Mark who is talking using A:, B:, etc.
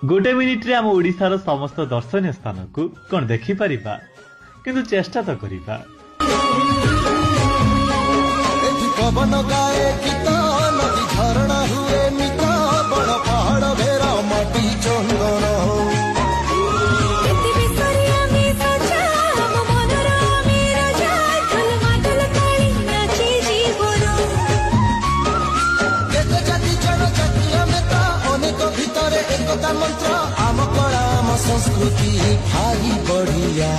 A: गोटे मिनिट्रे आम ओडिशार समस्त दर्शनीय स्थान को कौन देखिपर किंतु चेष्टा तो करिबा।
B: पवन गाए गीत नदी झरणा हुए मित बड़ पहाड़ भेरा माटी चंदन भितर एकता मंत्र आम कला आम संस्कृति भारी बढ़िया।